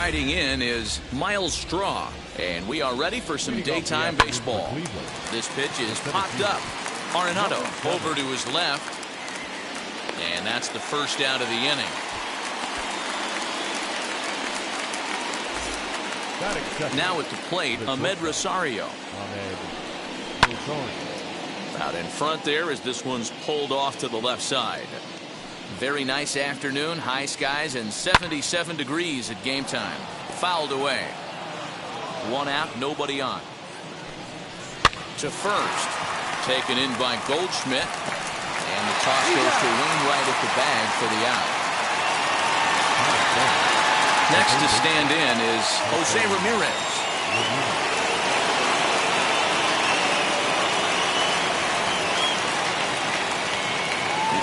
Riding in is Miles Straw, and we are ready for some daytime baseball. This pitch is popped up. Arenado over to his left, and that's the first out of the inning. Now at the plate, Ahmed Rosario. Out in front there as this one's pulled off to the left side. Very nice afternoon, high skies and 77 degrees at game time. Fouled away. One out, nobody on. To first. Taken in by Goldschmidt. And the toss goes to Wright at the bag for the out. Next to stand in is Jose Ramirez.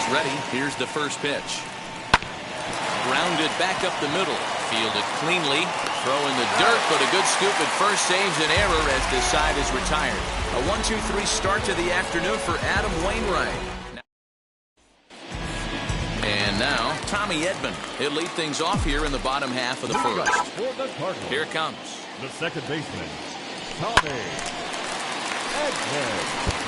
Ready. Here's the first pitch. Grounded back up the middle. Fielded cleanly. Throw in the dirt, but a good scoop at first saves an error as the side is retired. A 1-2-3 start to the afternoon for Adam Wainwright. And now Tommy Edman. He'll lead things off here in the bottom half of the first. Here it comes. The second baseman, Tommy Edman.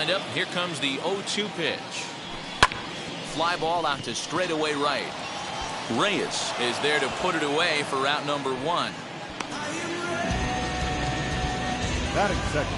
Up. Here comes the 0-2 pitch. Fly ball out to straightaway right. Reyes is there to put it away for out number one. Batting second,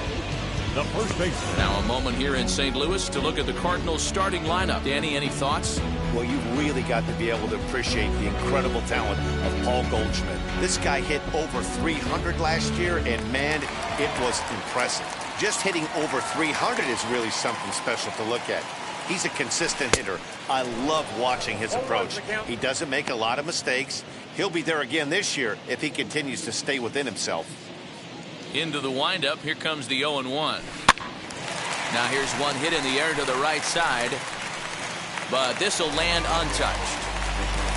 the first baseman. Now a moment here in St. Louis to look at the Cardinals starting lineup. Danny, any thoughts? Well, you've really got to be able to appreciate the incredible talent of Paul Goldschmidt. This guy hit over 300 last year, and man, it was impressive. Just hitting over 300 is really something special to look at. He's a consistent hitter. I love watching his approach. He doesn't make a lot of mistakes. He'll be there again this year if he continues to stay within himself. Into the windup. Here comes the 0-1. Now here's one hit in the air to the right side, but this will land untouched.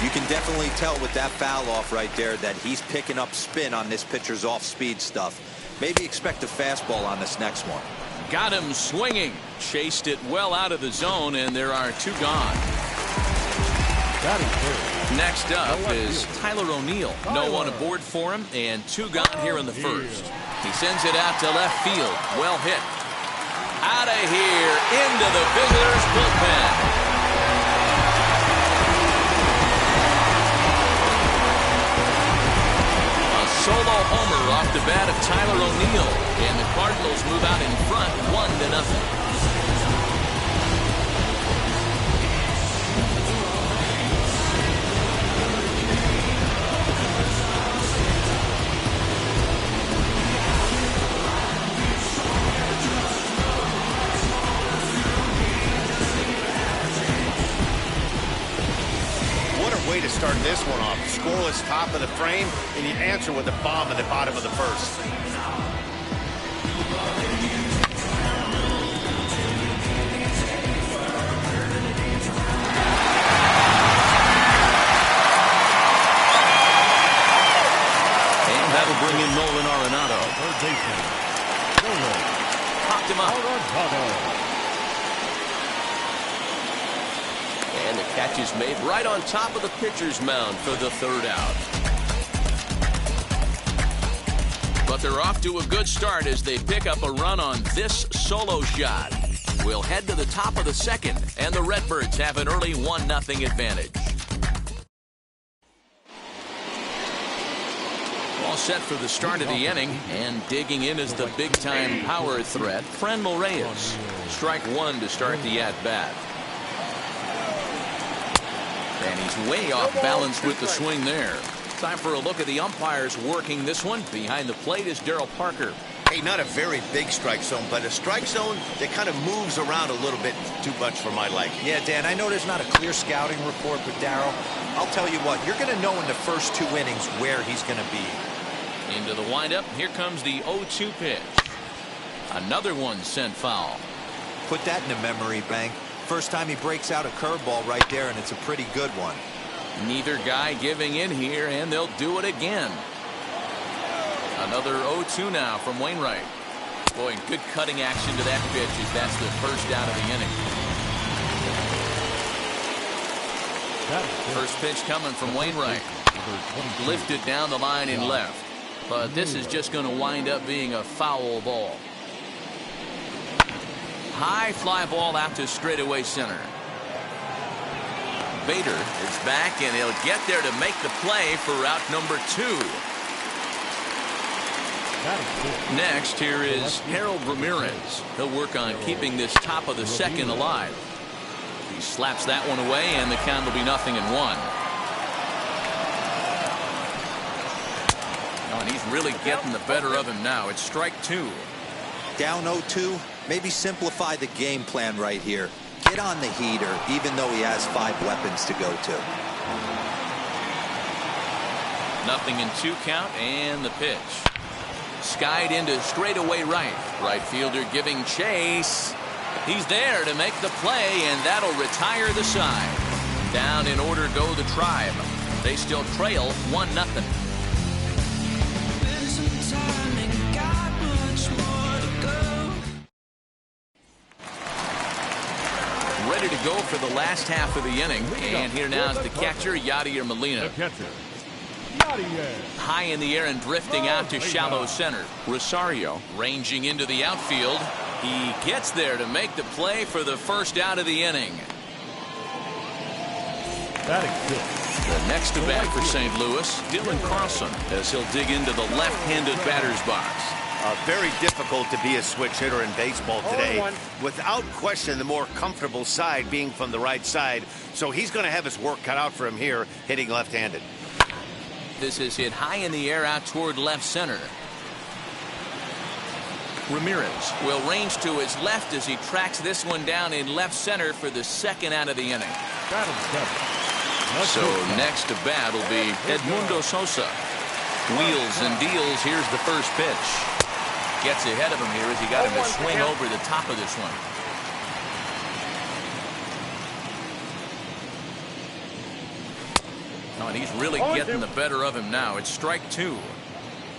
You can definitely tell with that foul off right there that he's picking up spin on this pitcher's off-speed stuff. Maybe expect a fastball on this next one. Got him swinging. Chased it well out of the zone, and there are two gone. Next up is Tyler O'Neill. No one aboard for him, and two gone here in the first. He sends it out to left field. Well hit. Out of here into the visitors' bullpen. Solo homer off the bat of Tyler O'Neill, and the Cardinals move out in front 1-0. Way to start this one off. Scoreless top of the frame, and you answer with a bomb at the bottom of the first. And that'll bring in Nolan Arenado. Popped him up. And the catch is made right on top of the pitcher's mound for the third out. But they're off to a good start as they pick up a run on this solo shot. We'll head to the top of the second, and the Redbirds have an early 1-0 advantage. All set for the start of the inning, and digging in is the big-time power threat, Franmil Reyes. Strike one to start the at-bat. And he's way off balance with the swing there. Time for a look at the umpires working this one. Behind the plate is Darryl Parker. Hey, not a very big strike zone, but a strike zone that kind of moves around a little bit too much for my liking. Yeah, Dan, I know there's not a clear scouting report, but Darryl, I'll tell you what, you're going to know in the first two innings where he's going to be. Into the windup. Here comes the 0-2 pitch. Another one sent foul. Put that in a memory bank. First time he breaks out a curveball right there, and it's a pretty good one. Neither guy giving in here, and they'll do it again. Another 0-2 now from Wainwright. Boy, good cutting action to that pitch as that's the first out of the inning. First pitch coming from Wainwright. Lifted down the line in left. But this is just going to wind up being a foul ball. High fly ball out to straightaway center. Bader is back, and he'll get there to make the play for route number 2. Next, here is Harold Ramirez. He'll work on keeping this top of the second alive. He slaps that one away, and the count will be 0-1. Oh, and he's really getting the better of him now. It's strike 2. Down 0-2. Maybe simplify the game plan right here. Get on the heater, even though he has 5 weapons to go to. 0-2 count, and the pitch. Skied into straightaway right. Right fielder giving chase. He's there to make the play, and that'll retire the side. Down in order go the Tribe. They still trail 1-0. Ready to go for the last half of the inning. And here now is the catcher, Yadier Molina. High in the air and drifting out to shallow center. Rosario ranging into the outfield. He gets there to make the play for the first out of the inning. The next to bat for St. Louis, Dylan Carlson, as he'll dig into the left-handed batter's box. Very difficult to be a switch hitter in baseball today. Without question, the more comfortable side being from the right side. So he's going to have his work cut out for him here, hitting left-handed. This is hit high in the air out toward left center. Ramirez will range to his left as he tracks this one down in left center for the second out of the inning. So next to bat will be Edmundo Sosa. Wheels and deals. Here's the first pitch. Gets ahead of him here as he got him to swing over the top of this one. Oh, and he's really getting the better of him now. It's strike 2.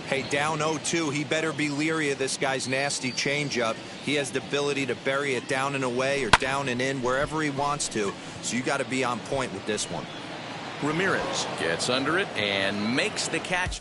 Hey, down 0-2, he better be leery of this guy's nasty changeup. He has the ability to bury it down and away or down and in wherever he wants to. So you got to be on point with this one. Ramirez gets under it and makes the catch.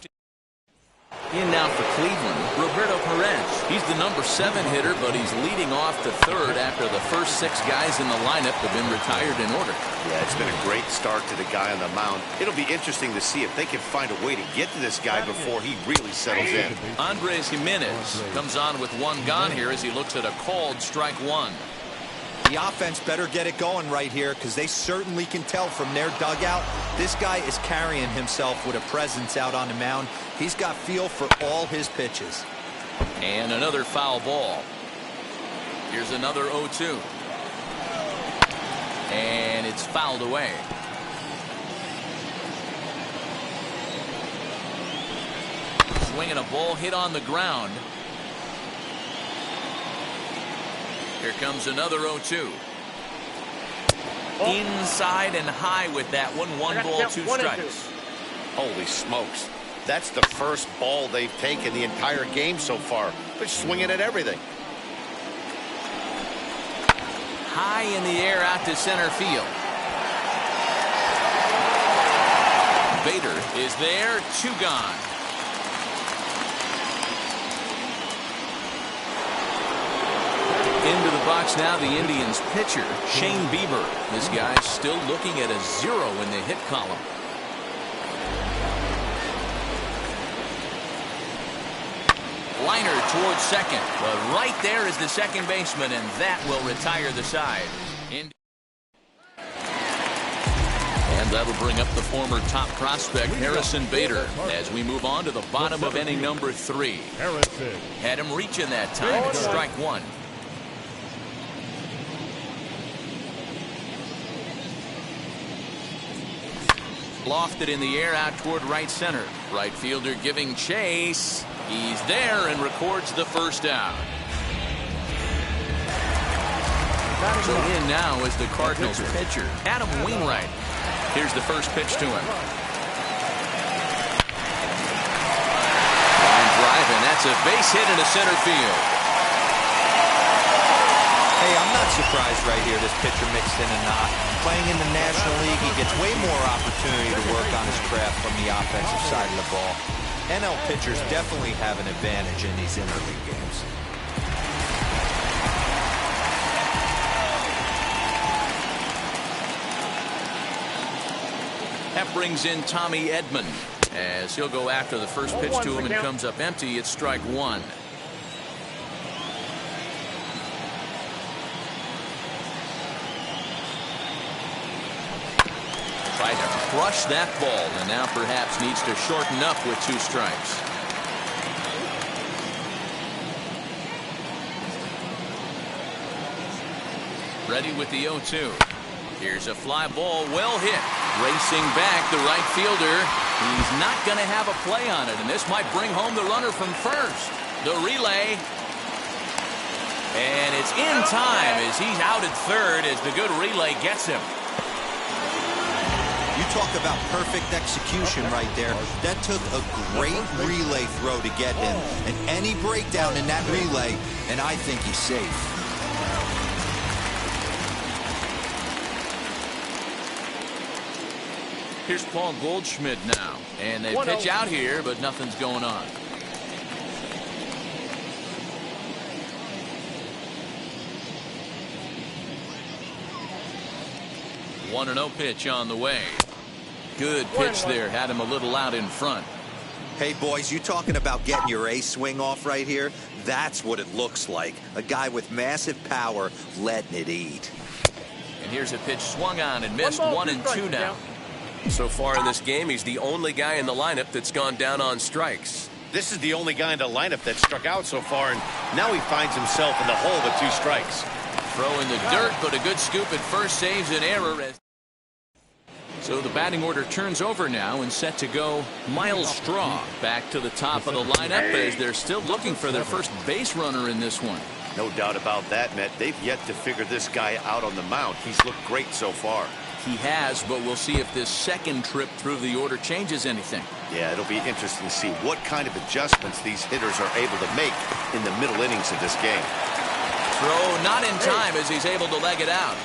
In now for Cleveland, Roberto Perez. He's the number 7 hitter, but he's leading off the third after the first 6 guys in the lineup have been retired in order. Yeah, it's been a great start to the guy on the mound. It'll be interesting to see if they can find a way to get to this guy before he really settles in. Andres Jimenez comes on with 1 gone here as he looks at a called strike 1. The offense better get it going right here because they certainly can tell from their dugout this guy is carrying himself with a presence out on the mound. He's got feel for all his pitches. And another foul ball. Here's another 0-2. And it's fouled away. Swinging a ball hit on the ground. Here comes another 0-2. Inside and high with that one. 1 ball, 2 strikes. Holy smokes. That's the first ball they've taken the entire game so far. They're swinging at everything. High in the air out to center field. Bader is there. 2 gone. Into the box now, the Indians pitcher, Shane Bieber. This guy's still looking at a 0 in the hit column. Liner towards second, but right there is the second baseman, and that will retire the side. And that'll bring up the former top prospect, Harrison Bader, as we move on to the bottom of inning number 3. Had him reaching that time. It's strike 1. Lofted in the air out toward right center. Right fielder giving chase. He's there and records the first out. So in now is the Cardinals pitcher, Adam Wainwright. Here's the first pitch to him. Line That's a base hit into center field. Hey, I'm not surprised right here this pitcher mixed in a knot. Playing in the National League, he gets way more opportunity to work on his craft from the offensive side of the ball. NL pitchers definitely have an advantage in these interleague games. That brings in Tommy Edman as he'll go after the first pitch to him and comes up empty. It's strike one. Tried to crush that ball and now perhaps needs to shorten up with 2 strikes. Ready with the 0-2. Here's a fly ball, well hit. Racing back, the right fielder. He's not going to have a play on it, and this might bring home the runner from first. The relay. And it's in time as he's out at third as the good relay gets him. You talk about perfect execution right there. That took a great relay throw to get him. And any breakdown in that relay, and I think he's safe. Here's Paul Goldschmidt now. And they pitch out here, but nothing's going on. One 1-0 pitch on the way. Good pitch there. Had him a little out in front. Hey, boys, you talking about getting your A swing off right here? That's what it looks like. A guy with massive power letting it eat. And here's a pitch swung on and missed. 1-2 now. So far in this game, he's the only guy in the lineup that's gone down on strikes. This is the only guy in the lineup that struck out so far, and now he finds himself in the hole with 2 strikes. Throw in the dirt, but a good scoop at first saves an error. So the batting order turns over now and set to go. Miles Straw back to the top of the lineup as they're still looking for their first base runner in this one. No doubt about that, Matt. They've yet to figure this guy out on the mound. He's looked great so far. He has, but we'll see if this second trip through the order changes anything. Yeah, it'll be interesting to see what kind of adjustments these hitters are able to make in the middle innings of this game. Throw not in time as he's able to leg it out.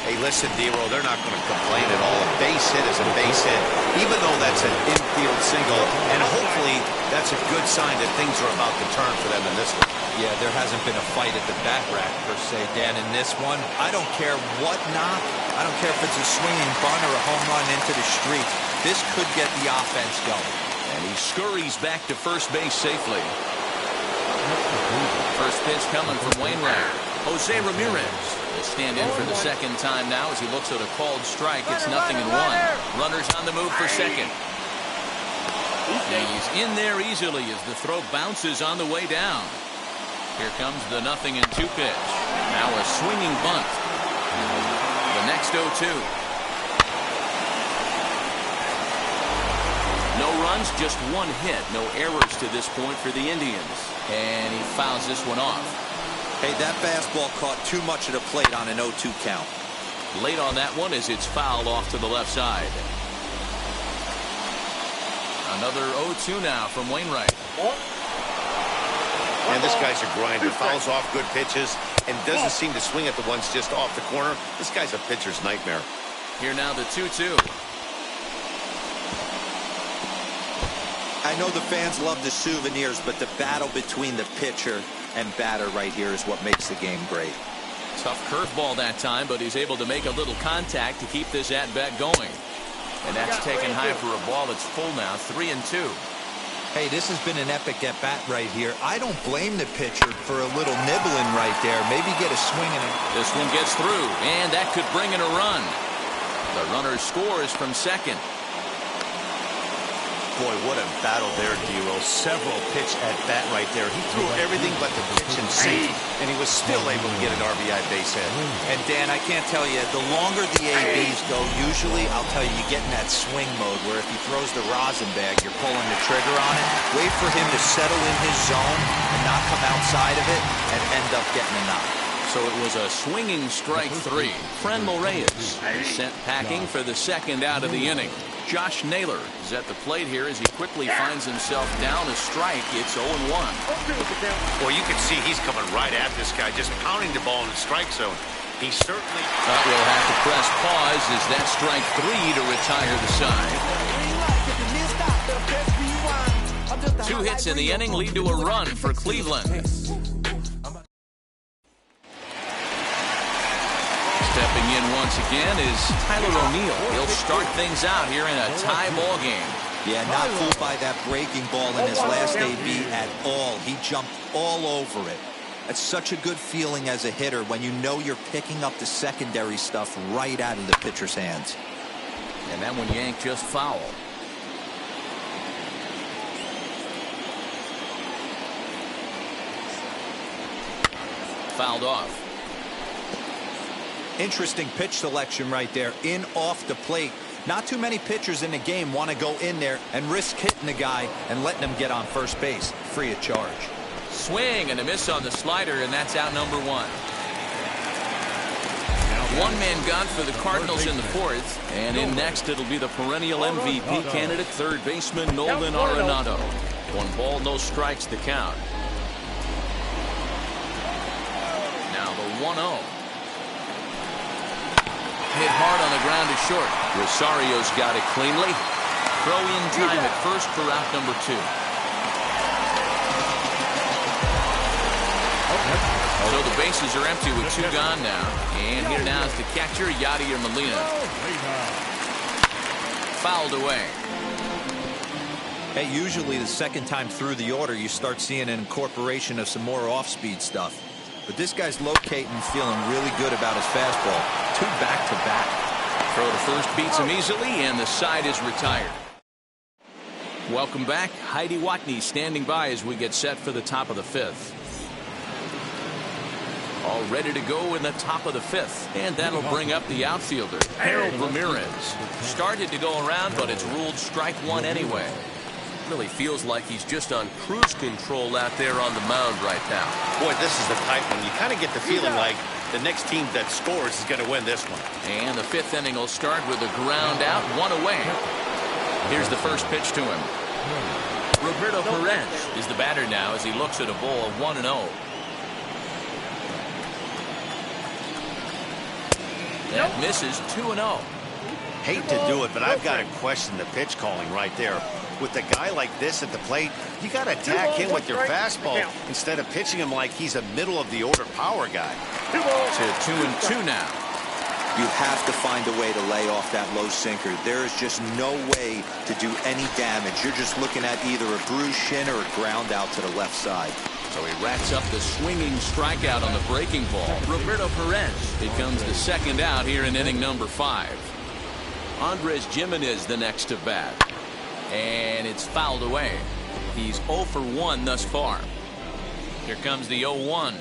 Hey, listen, D-Roll, they're not going to complain at all. A base hit is a base hit, even though that's an infield single, and hopefully that's a good sign that things are about to turn for them in this one. Yeah, there hasn't been a fight at the bat rack, per se, Dan, in this one. I don't care what knock. I don't care if it's a swinging bunt or a home run into the street. This could get the offense going. And he scurries back to first base safely. First pitch coming from Wainwright. Jose Ramirez will stand in for the second time now as he looks at a called strike. It's 0-1. Runners on the move for second. He's in there easily as the throw bounces on the way down. Here comes the 0-2 pitch. Now a swinging bunt. The next 0-2. No runs, just 1 hit. No errors to this point for the Indians. And he fouls this one off. Hey, that fastball caught too much of the plate on an 0-2 count. Late on that one as it's fouled off to the left side. Another 0-2 now from Wainwright. And this guy's a grinder. Fouls off good pitches and doesn't seem to swing at the ones just off the corner. This guy's a pitcher's nightmare. Here now the 2-2. I know the fans love the souvenirs, but the battle between the pitcher and batter right here is what makes the game great. Tough curveball that time, but he's able to make a little contact to keep this at-bat going. And that's taken high for a ball that's full now, 3-2. Hey, this has been an epic at-bat right here. I don't blame the pitcher for a little nibbling right there. Maybe get a swing in it. This one gets through, and that could bring in a run. The runner scores from second. Boy, what a battle there, D-Roll. Several pitch at bat right there. He threw everything but the pitch and sink, and he was still able to get an RBI base hit. And Dan, I can't tell you, the longer the ABs go, usually, I'll tell you, you get in that swing mode where if he throws the rosin bag, you're pulling the trigger on it. Wait for him to settle in his zone and not come outside of it and end up getting a knock. So it was a swinging strike 3. Reyes sent packing for the second out of the inning. Josh Naylor is at the plate here as he quickly finds himself down a strike. It's 0-1. Well, you can see he's coming right at this guy, just pounding the ball in the strike zone. He certainly will have to press pause as that strike 3 to retire the side. 2 hits in the inning lead to a run for Cleveland. Stepping in once again is Tyler O'Neill. He'll start things out here in a tie ball game. Yeah, not fooled by that breaking ball in his last AB at all. He jumped all over it. That's such a good feeling as a hitter when you know you're picking up the secondary stuff right out of the pitcher's hands. And that one yanked just foul. Fouled off. Interesting pitch selection right there. In off the plate. Not too many pitchers in the game want to go in there and risk hitting the guy and letting him get on first base free of charge. Swing and a miss on the slider, and that's out number 1. One-man gun for the Cardinals in the 4th, and in next it'll be the perennial MVP candidate, third baseman Nolan Arenado. 1 ball, no strikes to count. Now the 1-0. Hit hard on the ground to short. Rosario's got it cleanly. Throw in time at first for out number 2. So the bases are empty with 2 gone now. And here now is the catcher, Yadier Molina. Fouled away. Hey, usually the second time through the order you start seeing an incorporation of some more off-speed stuff. But this guy's locating and feeling really good about his fastball. 2 back-to-back. Throw to first beats him easily, and the side is retired. Welcome back. Heidi Watney standing by as we get set for the top of the 5th. All ready to go in the top of the 5th. And that'll bring up the outfielder, Harold Ramirez. Started to go around, but it's ruled strike 1 anyway. Really feels like he's just on cruise control out there on the mound right now. Boy, this is the type one. You kind of get the feeling like the next team that scores is going to win this one. And the 5th inning will start with a ground out, 1 away. Here's the first pitch to him. Roberto Perez is the batter now as he looks at a ball of 1-0. That misses 2-0. Hate to do it, but I've got to question the pitch calling right there. With a guy like this at the plate, you got to attack him with your fastball instead of pitching him like he's a middle-of-the-order power guy. To 2-2 now. You have to find a way to lay off that low sinker. There is just no way to do any damage. You're just looking at either a bruised shin or a ground out to the left side. So he racks up the swinging strikeout on the breaking ball. Roberto Perez becomes the second out here in inning number 5. Andres Gimenez the next to bat. And it's fouled away. He's 0 for 1 thus far. Here comes the 0-1.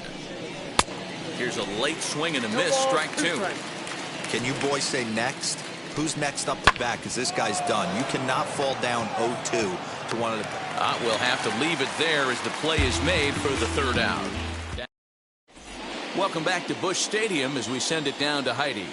Here's a late swing and a miss, strike 2. Can you boys say next? Who's next up to bat? Because this guy's done. You cannot fall down 0-2 to one of the... We'll have to leave it there as the play is made for the 3rd out. Welcome back to Busch Stadium as we send it down to Heidi.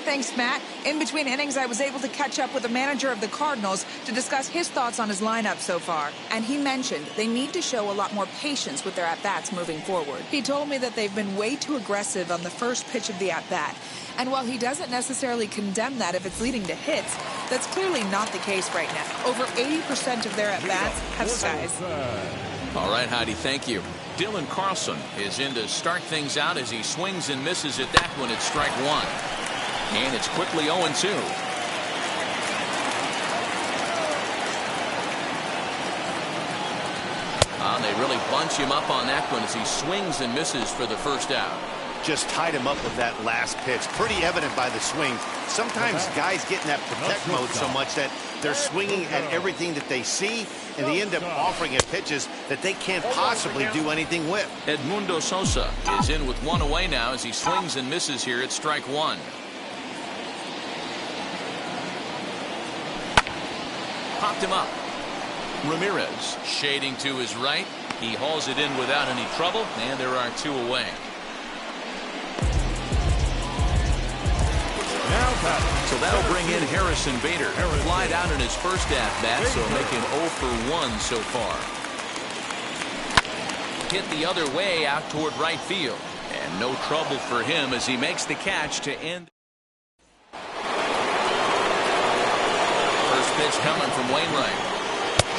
Thanks, Matt. In between innings, I was able to catch up with the manager of the Cardinals to discuss his thoughts on his lineup so far. And he mentioned they need to show a lot more patience with their at-bats moving forward. He told me that they've been way too aggressive on the first pitch of the at-bat. And while he doesn't necessarily condemn that if it's leading to hits, that's clearly not the case right now. Over 80% of their at-bats have skies. All right, Heidi, thank you. Dylan Carlson is in to start things out as he swings and misses at that one at strike 1. And it's quickly 0-2. They really bunch him up on that one as he swings and misses for the first out. Just tied him up with that last pitch. Pretty evident by the swing. Sometimes guys get in that protect mode so much that they're swinging at everything that they see, and they end up offering at pitches that they can't possibly do anything with. Edmundo Sosa is in with 1 away now as he swings and misses here at strike 1. Popped him up. Ramirez shading to his right. He hauls it in without any trouble, and there are 2 away. So that'll bring in Harrison Bader. Flied out in his first at-bat, so making 0 for 1 so far. Hit the other way out toward right field. And no trouble for him as he makes the catch to end. First pitch coming from Wainwright.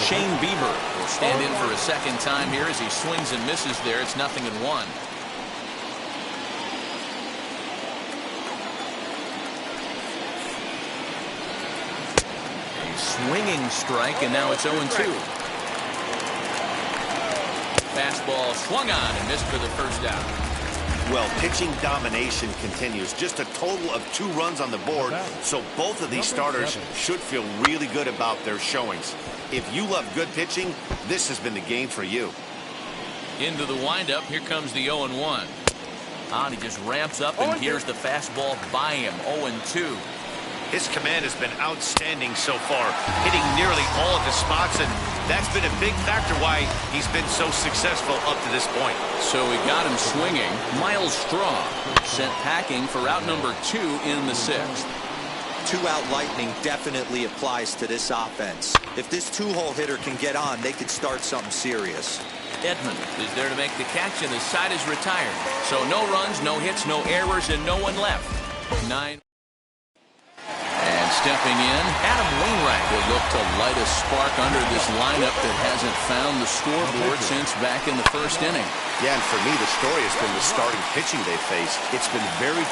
Shane Bieber will stand in for a second time here as he swings and misses there. It's 0-1. A swinging strike, and now it's 0-2. Fastball swung on and missed for the first out. Well, pitching domination continues. Just a total of 2 runs on the board, so both of these starters should feel really good about their showings. If you love good pitching, this has been the game for you. Into the windup, here comes the 0-1. And he just ramps up and here's the fastball by him. 0-2. His command has been outstanding so far, hitting nearly all of his spots, and that's been a big factor why he's been so successful up to this point. So we got him swinging. Miles Straw sent packing for out number 2 in the 6th. 2-out lightning definitely applies to this offense. If this 2-hole hitter can get on, they could start something serious. Edmund is there to make the catch, and the side is retired. So no runs, no hits, no errors, and no one left. 9. And stepping in, Adam Wainwright will look to light a spark under this lineup that hasn't found the scoreboard since back in the first inning. Yeah, and for me, the story has been the starting pitching they faced. It's been very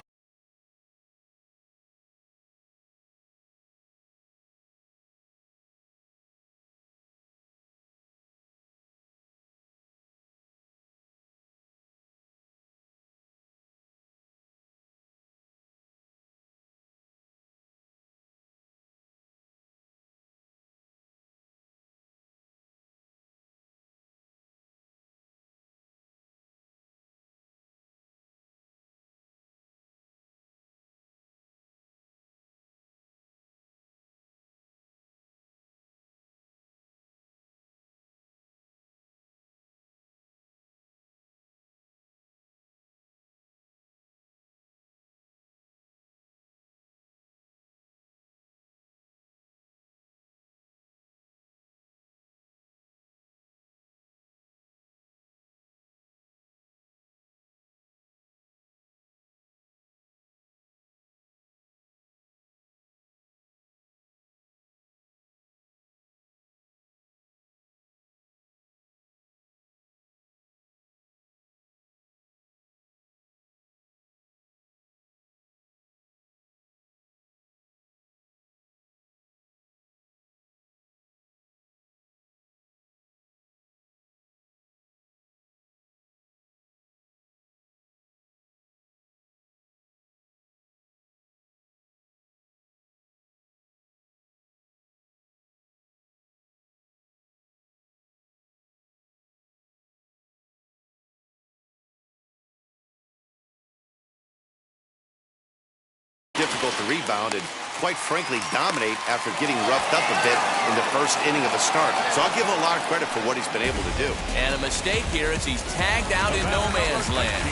difficult to rebound and, quite frankly, dominate after getting roughed up a bit in the first inning of the start. So I'll give him a lot of credit for what he's been able to do. And a mistake here as he's tagged out in no man's land.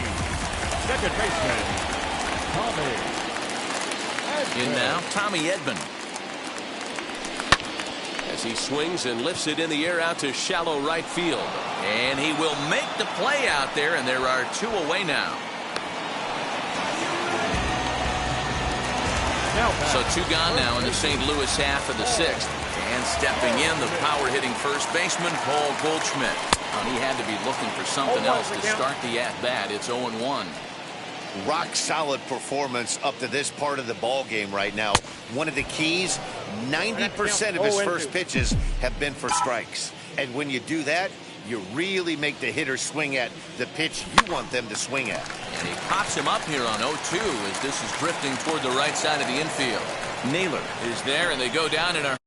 Second baseman, Tommy. In now, Tommy Edman. As he swings and lifts it in the air out to shallow right field. And he will make the play out there, and there are 2 away now. So 2 gone now in the St. Louis half of the 6th. And stepping in, the power-hitting first baseman, Paul Goldschmidt. He had to be looking for something else to start the at-bat. It's 0-1. Rock-solid performance up to this part of the ball game right now. One of the keys, 90% of his first pitches have been for strikes. And when you do that, you really make the hitter swing at the pitch you want them to swing at. And he pops him up here on 0-2 as this is drifting toward the right side of the infield. Naylor is there, and they go down in a